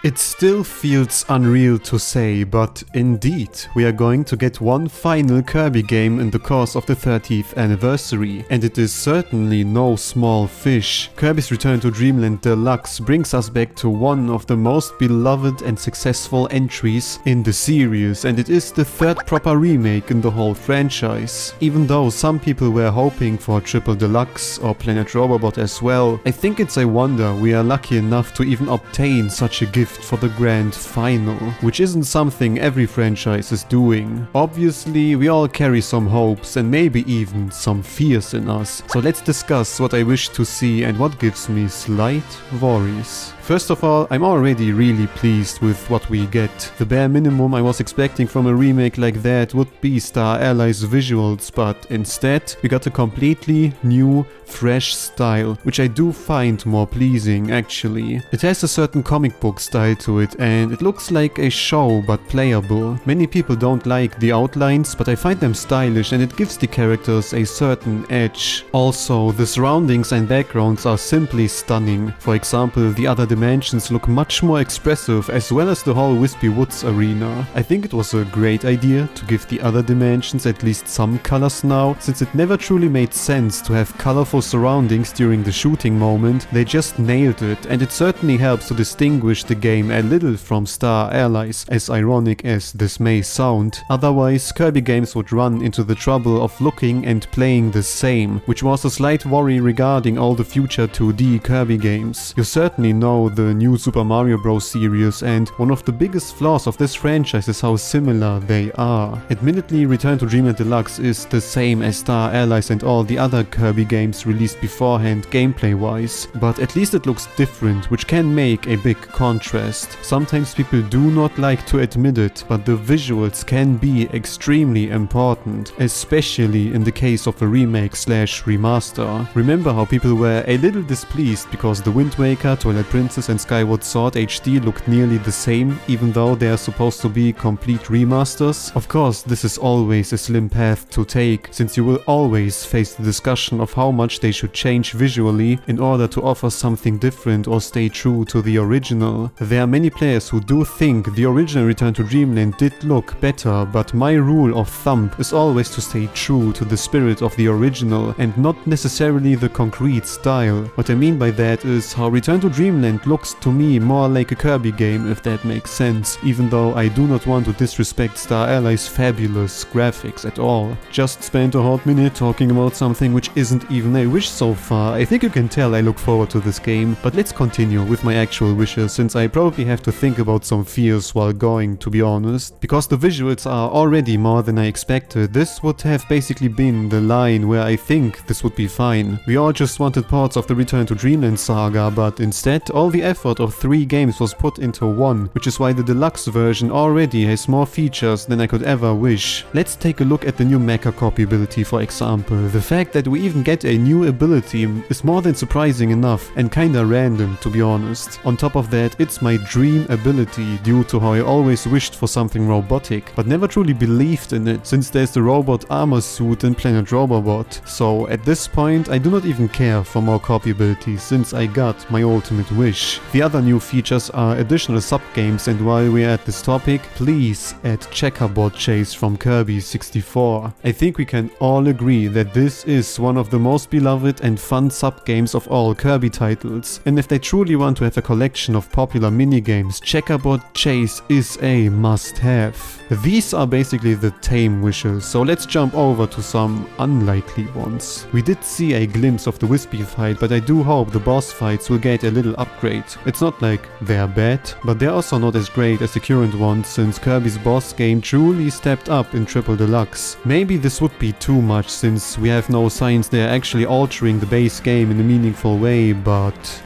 It still feels unreal to say, but indeed, we are going to get one final Kirby game in the course of the 30th anniversary, and it is certainly no small fish. Kirby's Return to Dreamland Deluxe brings us back to one of the most beloved and successful entries in the series, and it is the third proper remake in the whole franchise. Even though some people were hoping for Triple Deluxe or Planet Robobot as well, I think it's a wonder we are lucky enough to even obtain such a gift for the grand final, which isn't something every franchise is doing. Obviously, we all carry some hopes and maybe even some fears in us, so let's discuss what I wish to see and what gives me slight worries. First of all, I'm already really pleased with what we get. The bare minimum I was expecting from a remake like that would be Star Allies visuals, but instead we got a completely new, fresh style, which I do find more pleasing actually. It has a certain comic book style to it and it looks like a show but playable. Many people don't like the outlines, but I find them stylish and it gives the characters a certain edge. Also, the surroundings and backgrounds are simply stunning. For example, the other dimensions look much more expressive, as well as the whole Wispy Woods arena. I think it was a great idea to give the other dimensions at least some colors now, since it never truly made sense to have colorful surroundings during the shooting moment. They just nailed it, and it certainly helps to distinguish the game a little from Star Allies, as ironic as this may sound. Otherwise, Kirby games would run into the trouble of looking and playing the same, which was a slight worry regarding all the future 2D Kirby games. You certainly know the new Super Mario Bros. Series, and one of the biggest flaws of this franchise is how similar they are. Admittedly, Return to Dreamland Deluxe is the same as Star Allies and all the other Kirby games released beforehand gameplay-wise, but at least it looks different, which can make a big contrast. Sometimes people do not like to admit it, but the visuals can be extremely important, especially in the case of a remake/remaster. Remember how people were a little displeased because the Wind Waker, Twilight Princess and Skyward Sword HD looked nearly the same, even though they are supposed to be complete remasters? Of course, this is always a slim path to take, since you will always face the discussion of how much they should change visually in order to offer something different or stay true to the original. There are many players who do think the original Return to Dreamland did look better, but my rule of thumb is always to stay true to the spirit of the original and not necessarily the concrete style. What I mean by that is how Return to Dreamland looks to me more like a Kirby game, if that makes sense, even though I do not want to disrespect Star Allies' fabulous graphics at all. Just spent a hot minute talking about something which isn't even a wish so far. I think you can tell I look forward to this game, but let's continue with my actual wishes, since I probably have to think about some fears while going, to be honest. Because the visuals are already more than I expected, this would have basically been the line where I think this would be fine. We all just wanted parts of the Return to Dreamland saga, but instead all the effort of 3 games was put into one, which is why the deluxe version already has more features than I could ever wish. Let's take a look at the new mecha copy ability, for example. The fact that we even get a new ability is more than surprising enough and kinda random, to be honest. On top of that, it's my dream ability due to how I always wished for something robotic, but never truly believed in it, since there's the robot armor suit in Planet Robobot. So at this point, I do not even care for more copy abilities, since I got my ultimate wish. The other new features are additional sub-games, and while we're at this topic, please add checkerboard chase from Kirby 64. I think we can all agree that this is one of the most beloved and fun sub-games of all Kirby titles, and if they truly want to have a collection of popular minigames, checkerboard chase is a must-have. These are basically the tame wishes, so let's jump over to some unlikely ones. We did see a glimpse of the Wispy fight, but I do hope the boss fights will get a little upgrade. It's not like they're bad, but they're also not as great as the current ones, since Kirby's boss game truly stepped up in Triple Deluxe. Maybe this would be too much, since we have no signs they're actually altering the base game in a meaningful way, but...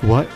what?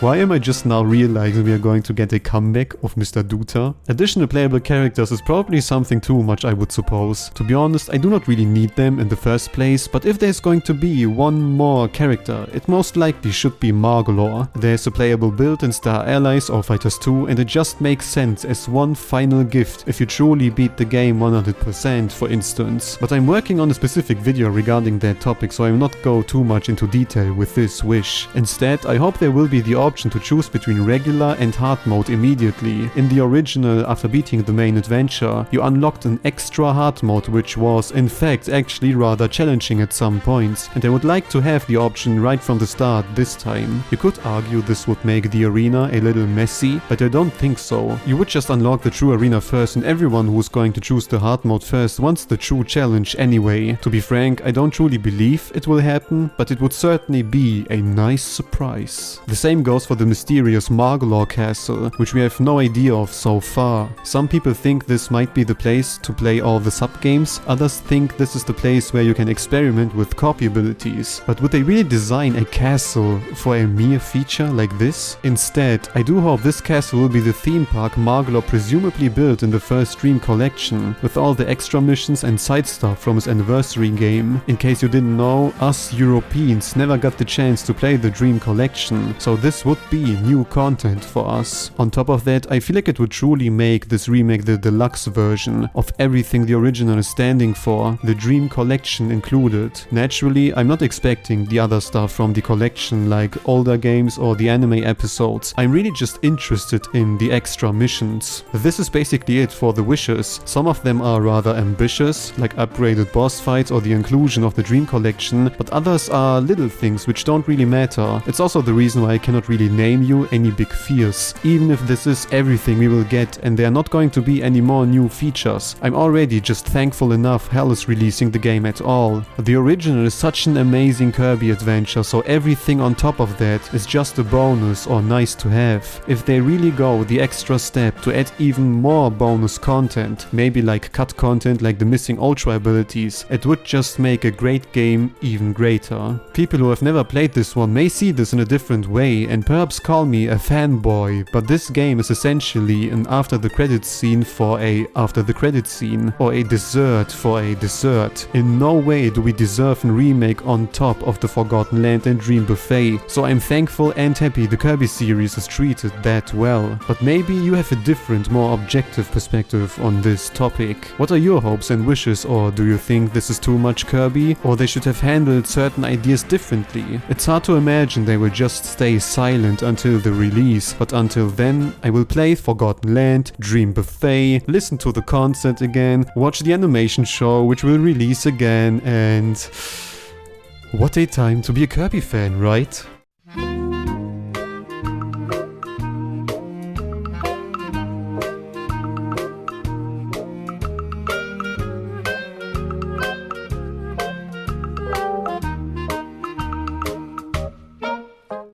Why am I just now realizing we are going to get a comeback of Mr. Duta? Additional playable characters is probably something too much, I would suppose. To be honest, I do not really need them in the first place, but if there's going to be one more character, it most likely should be Magolor. There's a playable build in Star Allies or Fighters 2, and it just makes sense as one final gift if you truly beat the game 100%, for instance. But I'm working on a specific video regarding that topic, so I will not go too much into detail with this wish. Instead, I hope there will be the option to choose between regular and hard mode immediately. In the original, after beating the main adventure, you unlocked an extra hard mode which was, in fact, actually rather challenging at some points, and I would like to have the option right from the start this time. You could argue this would make the arena a little messy, but I don't think so. You would just unlock the true arena first, and everyone who's going to choose the hard mode first wants the true challenge anyway. To be frank, I don't truly believe it will happen, but it would certainly be a nice surprise. The same goes for the mysterious Magolor Castle, which we have no idea of so far. Some people think this might be the place to play all the sub-games, others think this is the place where you can experiment with copy abilities. But would they really design a castle for a mere feature like this? Instead, I do hope this castle will be the theme park Magolor presumably built in the first Dream collection, with all the extra missions and side stuff from his anniversary game. In case you didn't know, us Europeans never got the chance to play the Dream collection, so this would be new content for us. On top of that, I feel like it would truly make this remake the deluxe version of everything the original is standing for, the Dream collection included. Naturally, I'm not expecting the other stuff from the collection like older games or the anime episodes. I'm really just interested in the extra missions. This is basically it for the wishes. Some of them are rather ambitious, like upgraded boss fights or the inclusion of the Dream collection, but others are little things which don't really matter. It's also the reason why I cannot really name you any big fears. Even if this is everything we will get and there are not going to be any more new features, I'm already just thankful enough Hell is releasing the game at all. The original is such an amazing Kirby adventure, so everything on top of that is just a bonus or nice to have. If they really go the extra step to add even more bonus content, maybe like cut content like the missing ultra abilities, it would just make a great game even greater. People who have never played this one may see this in a different way and perhaps call me a fanboy, but this game is essentially an after the credits scene for a after the credits scene, or a dessert for a dessert. In no way do we deserve a remake on top of the Forgotten Land and Dream buffet, so I'm thankful and happy the Kirby series is treated that well. But maybe you have a different, more objective perspective on this topic. What are your hopes and wishes, or do you think this is too much Kirby, or they should have handled certain ideas differently? It's hard to imagine they will just stay silent until the release, but until then I will play Forgotten Land, Dream Buffet, listen to the concert again, watch the animation show which will release again, and what a time to be a Kirby fan, right?